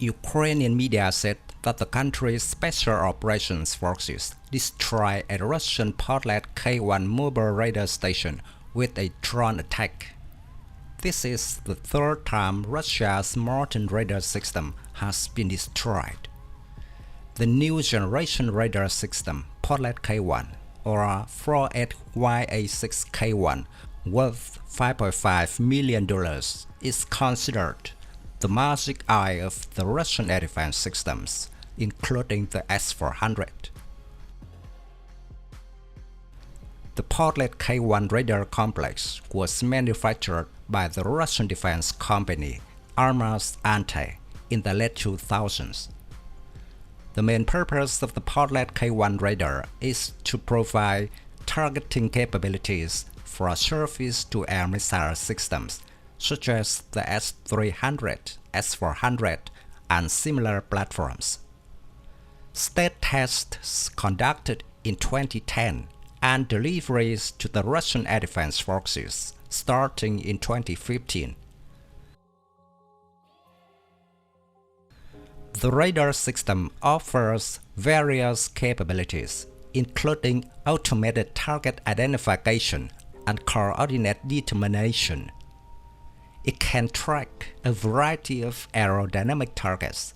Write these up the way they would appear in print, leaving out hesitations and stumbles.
Ukrainian media said that the country's Special Operations Forces destroyed a Russian Podlet-K1 mobile radar station with a drone attack. This is the third time Russia's modern radar system has been destroyed. The new generation radar system, Podlet-K1, or 48Ya6-K1, worth $5.5 million, is considered the magic eye of the Russian air defense systems, including the S-400. The Podlet-K1 radar complex was manufactured by the Russian defense company Armas Ante in the late 2000s. The main purpose of the Podlet-K1 radar is to provide targeting capabilities for surface-to-air missile systems such as the S-300, S-400, and similar platforms. State tests conducted in 2010 and deliveries to the Russian Air Defense Forces starting in 2015. The radar system offers various capabilities, including automated target identification and coordinate determination. It can track a variety of aerodynamic targets,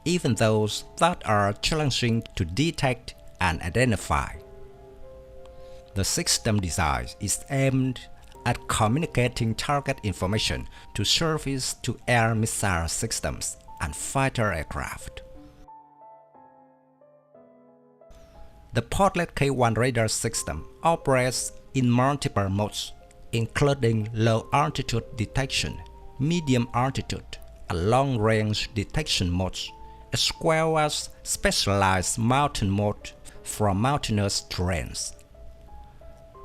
even those that are challenging to detect and identify. The system design is aimed at communicating target information to surface-to-air missile systems and fighter aircraft. The Podlet-K1 radar system operates in multiple modes, including low-altitude detection, medium-altitude, and long-range detection modes, as well as specialized mountain mode for mountainous terrains.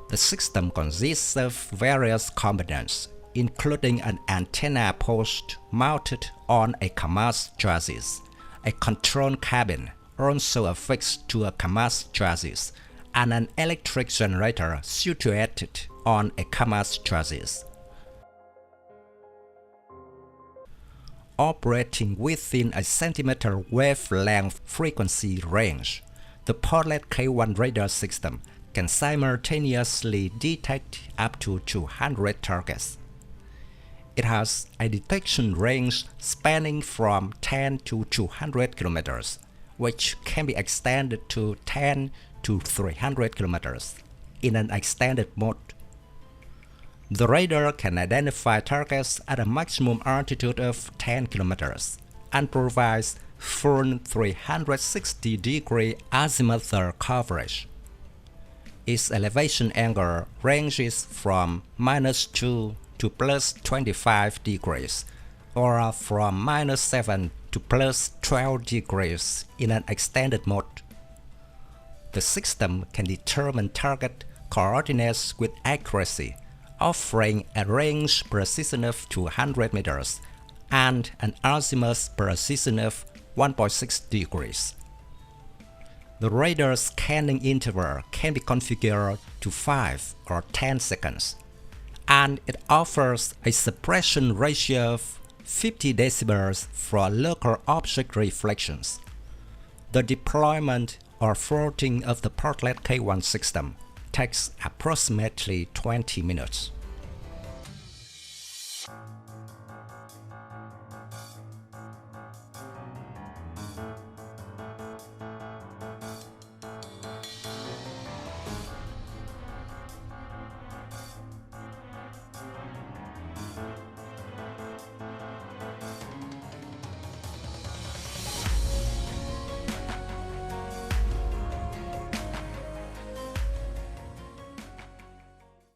The system consists of various components, including an antenna post mounted on a KAMAZ chassis, a control cabin also affixed to a KAMAZ chassis, and an electric generator situated on a KAMAZ chassis. Operating within a centimeter wavelength frequency range, the Podlet-K1 radar system can simultaneously detect up to 200 targets. It has a detection range spanning from 10 to 200 kilometers, which can be extended to 10 to 300 kilometers in an extended mode. The radar can identify targets at a maximum altitude of 10 kilometers and provides full 360-degree azimuthal coverage. Its elevation angle ranges from -2 to +25 degrees, or from -7 to +12 degrees in an extended mode. The system can determine target coordinates with accuracy, offering a range precision of 200 meters and an azimuth precision of 1.6 degrees. The radar scanning interval can be configured to 5 or 10 seconds, and it offers a suppression ratio of 50 decibels for local object reflections. The deployment or floating of the Podlet-K1 system takes approximately 20 minutes.